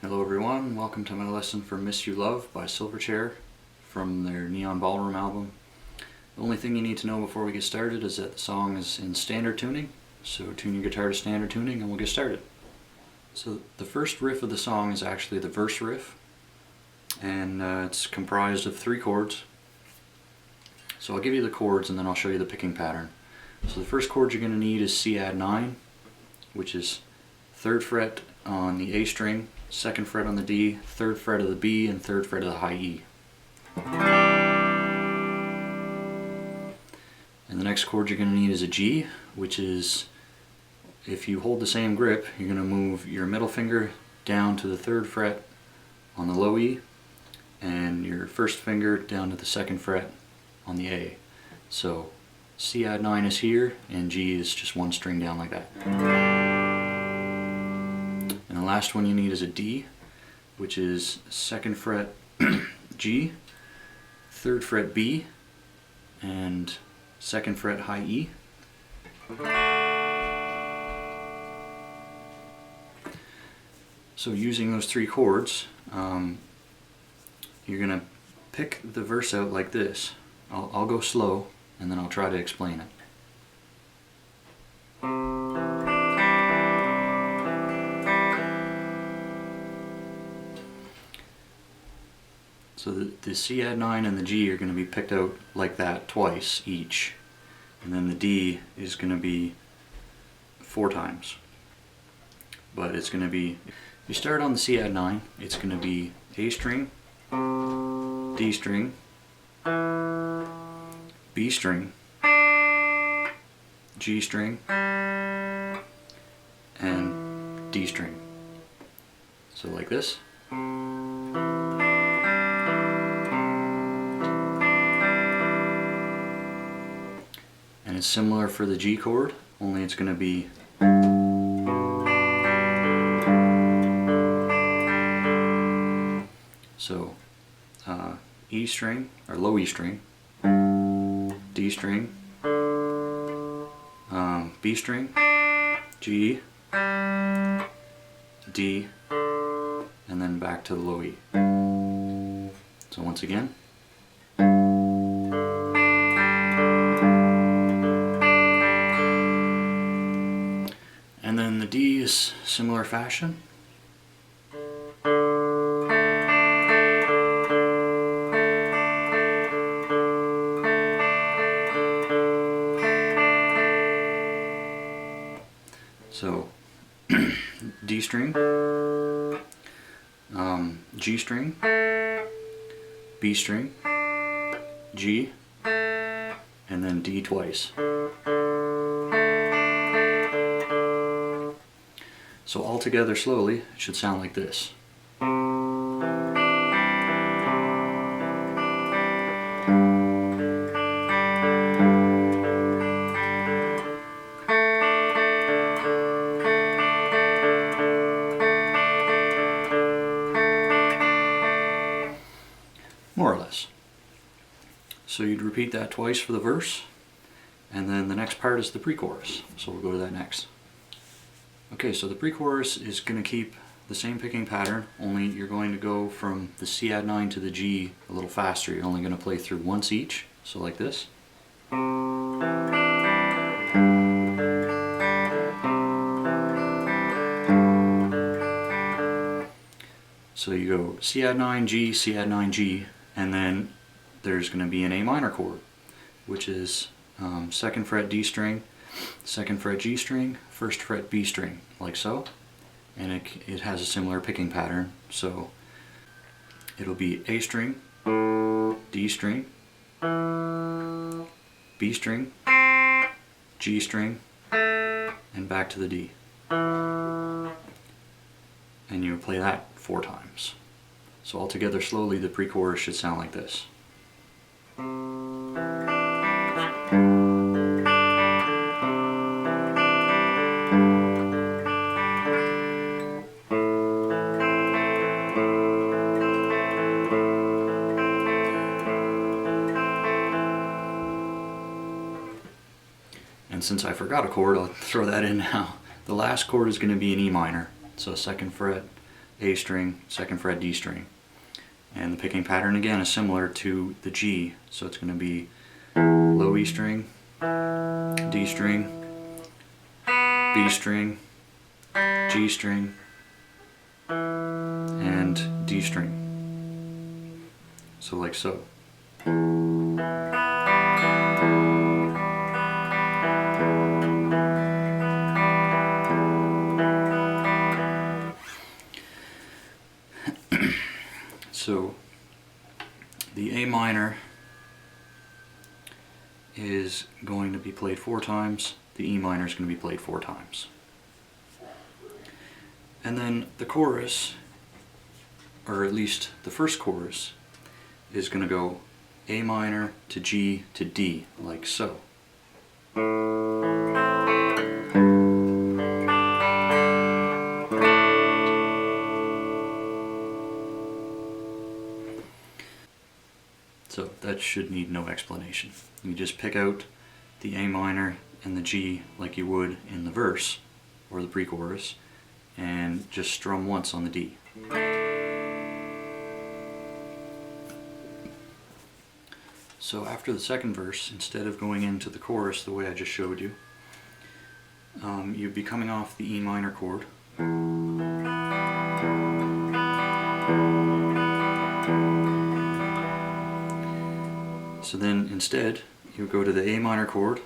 Hello everyone, welcome to my lesson for Miss You Love by Silverchair from their Neon Ballroom album. The only thing you need to know before we get started is that the song is in standard tuning, so tune your guitar to standard tuning and we'll get started. So the first riff of the song is actually the verse riff, and it's comprised of 3 chords. So I'll give you the chords and then I'll show you the picking pattern. So the first chord you're going to need is C add 9, which is 3rd fret on the A string, 2nd fret on the D, 3rd fret of the B, and 3rd fret of the high E. And the next chord you're going to need is a G, which is, if you hold the same grip, you're going to move your middle finger down to the 3rd fret on the low E, and your first finger down to the 2nd fret on the A. So C add 9 is here, and G is just 1 string down like that. And the last one you need is a D, which is 2nd fret G, 3rd fret B, and 2nd fret high E. So using those 3 chords, you're going to pick the verse out like this. I'll go slow and then I'll try to explain it. So the C add 9 and the G are going to be picked out like that twice each, and then the D is going to be 4 times. But it's going to be, if you start on the C add 9, it's going to be A string, D string, B string, G string, and D string. So like this. And it's similar for the G chord, only it's going to be so E string, or low E string, D string, B string, G, D, and then back to the low E. So once again. And then the D is similar fashion. So D string, G string, B string, G, and then D twice. So all together slowly, it should sound like this. More or less. So you'd repeat that twice for the verse, and then the next part is the pre-chorus. So we'll go to that next. Okay, so the pre-chorus is going to keep the same picking pattern, only you're going to go from the C add 9 to the G a little faster. You're only going to play through once each, so like this. So you go C add 9, G, C add 9, G, and then there's going to be an A minor chord, which is 2nd fret D string, 2nd fret G string, 1st fret B string, like so. And it has a similar picking pattern, so it'll be A string, D string, B string, G string, and back to the D. And you play that 4 times. So altogether slowly the pre-chorus should sound like this. And since I forgot a chord, I'll throw that in now. The last chord is going to be an E minor. So 2nd fret A string, 2nd fret, D string. And the picking pattern again is similar to the G, so it's going to be low E string, D string, B string, G string, and D string. So like so. So the A minor is going to be played 4 times, the E minor is going to be played 4 times. And then the chorus, or at least the first chorus, is going to go A minor to G to D, like so. So that should need no explanation. You just pick out the A minor and the G like you would in the verse or the pre-chorus, and just strum once on the D. So after the second verse, instead of going into the chorus the way I just showed you, you'd be coming off the E minor chord. So then instead, you go to the A minor chord,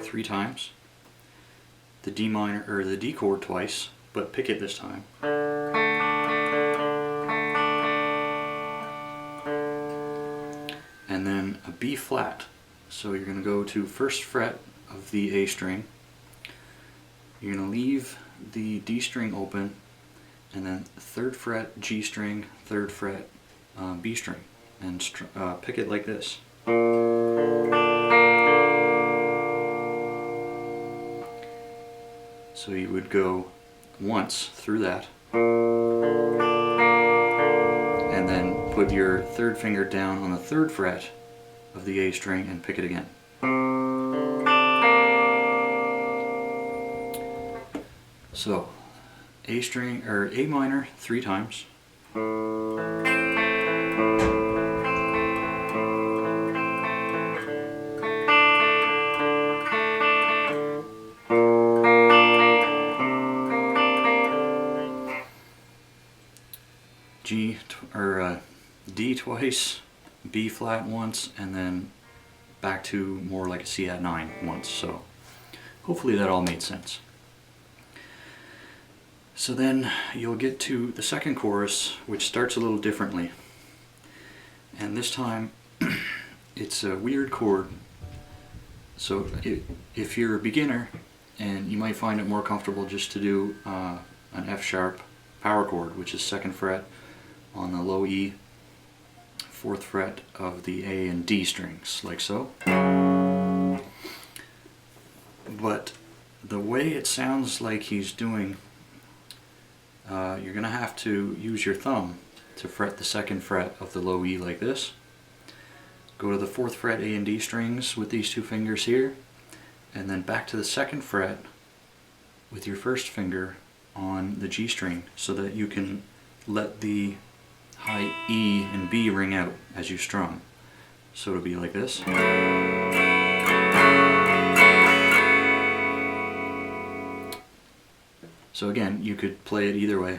three times, the D minor, or the D chord twice, but pick it this time. And then a B flat. So you're going to go to 1st fret of the A string, you're going to leave the D string open, and then 3rd fret G string, 3rd fret B string, and pick it like this. So you would go once through that, and then put your 3rd finger down on the 3rd fret of the A string and pick it again. So A string, or A minor 3 times, D twice, B flat once, and then back to more like a C at 9 once. So hopefully that all made sense. So then you'll get to the second chorus, which starts a little differently. And this time it's a weird chord. So if you're a beginner, and you might find it more comfortable just to do an F sharp power chord, which is 2nd fret on the low E, 4th fret of the A and D strings, like so. But the way it sounds like he's doing, you're going to have to use your thumb to fret the 2nd fret of the low E like this. Go to the 4th fret A and D strings with these 2 fingers here, and then back to the 2nd fret with your 1st finger on the G string, so that you can let the high E and B ring out as you strum. So it'll be like this. So again, you could play it either way,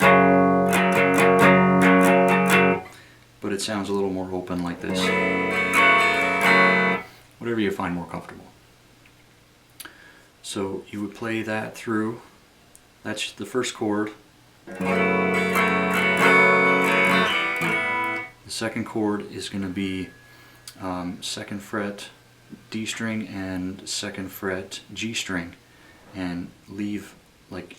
but it sounds a little more open like this. Whatever you find more comfortable. So you would play that through. That's the first chord. The second chord is going to be 2nd fret D string and 2nd fret G string, and leave like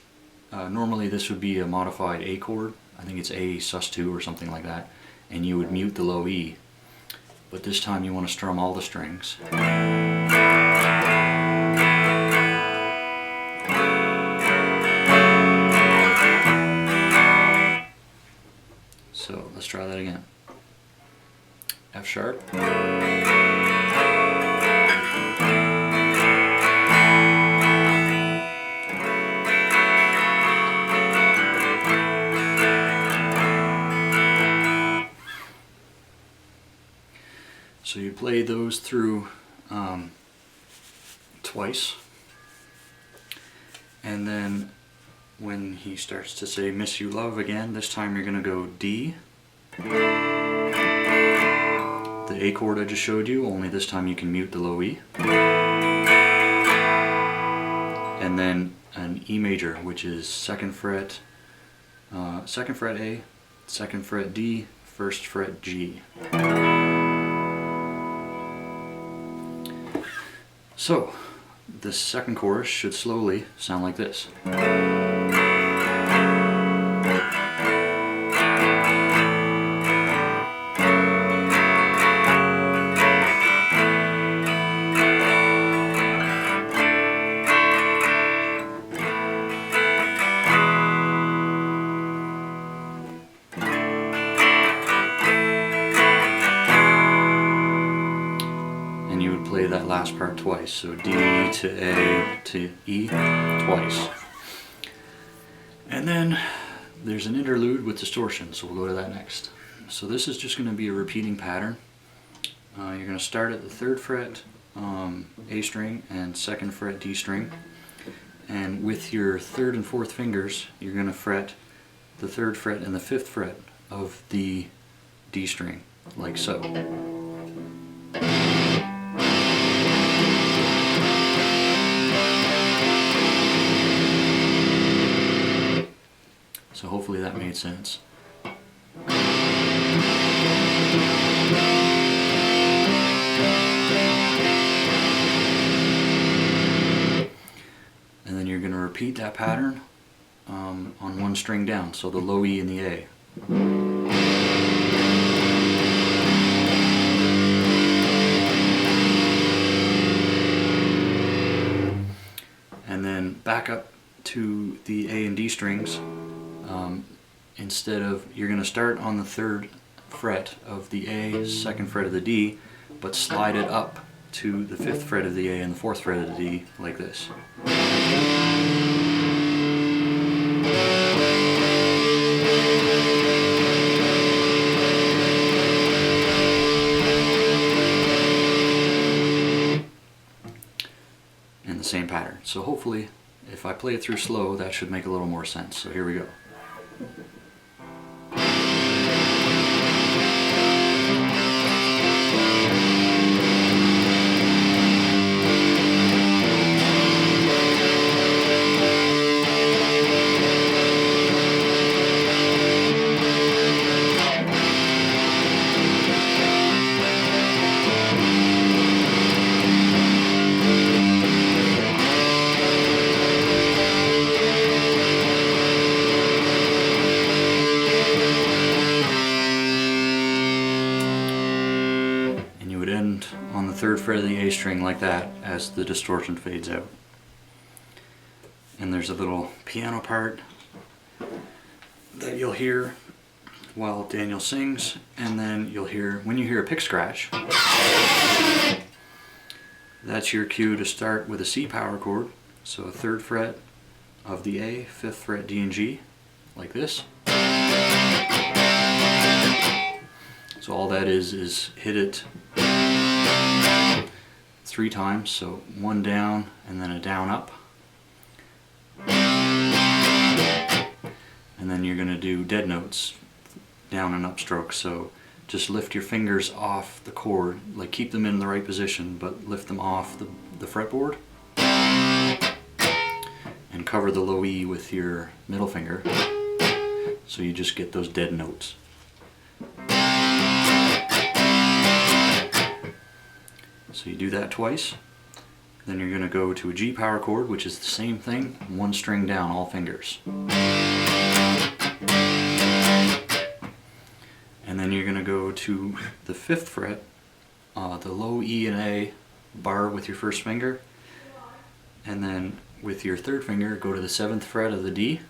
normally this would be a modified A chord. I think it's A sus2 or something like that, and you would mute the low E. But this time you want to strum all the strings. So let's try that again. F sharp. play those through twice, and then when he starts to say "Miss You Love" again, this time you're going to go D, the A chord I just showed you, only this time you can mute the low E, and then an E major, which is 2nd fret A, 2nd fret D, 1st fret G. So the second chorus should slowly sound like this. And you would play that last part twice, so D to A to E twice. And then there's an interlude with distortion, so we'll go to that next. So this is just going to be a repeating pattern. You're going to start at the 3rd fret A string and 2nd fret D string, and with your 3rd and 4th fingers you're going to fret the 3rd fret and the 5th fret of the D string, like so. So hopefully that made sense. And then you're going to repeat that pattern on one string down, so the low E and the A. And then back up to the A and D strings. Instead of, you're going to start on the 3rd fret of the A, 2nd fret of the D, but slide it up to the 5th fret of the A and the 4th fret of the D, like this. And the same pattern. So hopefully, if I play it through slow, that should make a little more sense. So here we go. On the 3rd fret of the A string like that as the distortion fades out. And there's a little piano part that you'll hear while Daniel sings, and then you'll hear, when you hear a pick scratch, that's your cue to start with a C power chord, so a 3rd fret of the A, 5th fret D and G, like this. So all that is hit it 3 times, so 1 down and then a down up, and then you're going to do dead notes, down and up strokes. So just lift your fingers off the chord, like keep them in the right position, but lift them off the fretboard, and cover the low E with your middle finger, so you just get those dead notes. So you do that twice, then you're going to go to a G power chord, which is the same thing, 1 string down, all fingers. And then you're going to go to the 5th fret, the low E and A bar with your 1st finger, and then with your 3rd finger go to the 7th fret of the D,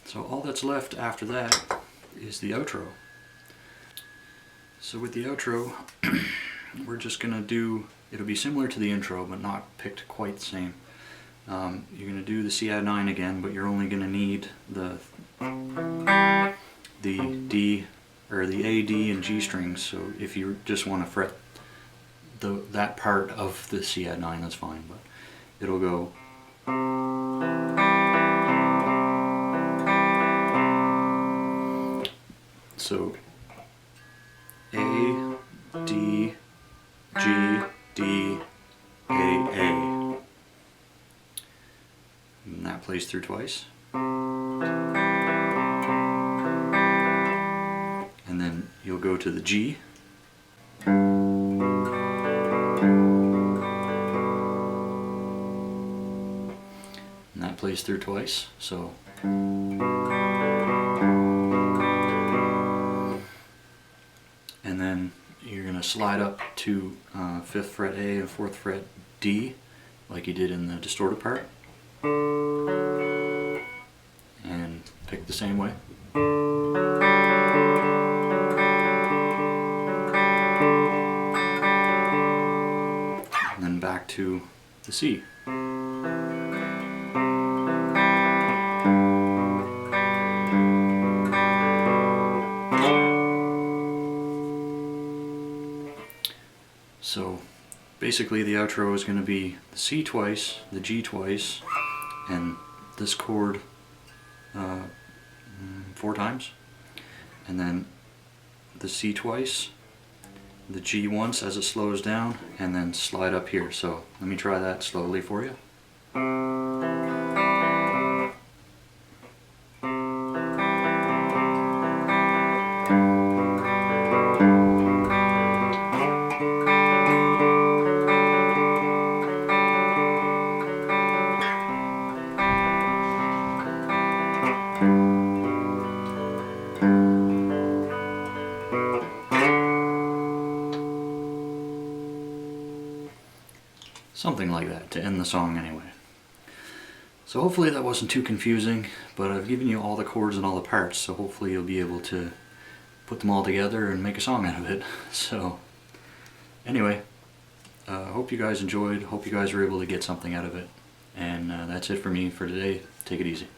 so all that's left after that is the outro. So with the outro, we're just going to do, it'll be similar to the intro but not picked quite the same. You're going to do the C add 9 again, but you're only going to need the D, or the A, D, and G strings. So if you just want to fret that part of the C add 9, that's fine. But it'll go. So A, D, G, D, A, A. And that plays through twice. And then you'll go to the G. And that plays through twice. So and then you're going to slide up to 5th fret A and 4th fret D, like you did in the distorted part, and pick the same way. And then back to the C. So basically the outro is going to be the C twice, the G twice, and this chord 4 times, and then the C twice, the G once as it slows down, and then slide up here. So let me try that slowly for you. Something like that to end the song anyway. So hopefully that wasn't too confusing, but I've given you all the chords and all the parts, so hopefully you'll be able to put them all together and make a song out of it. So anyway, hope you guys enjoyed, hope you guys were able to get something out of it, and that's it for me for today. Take it easy.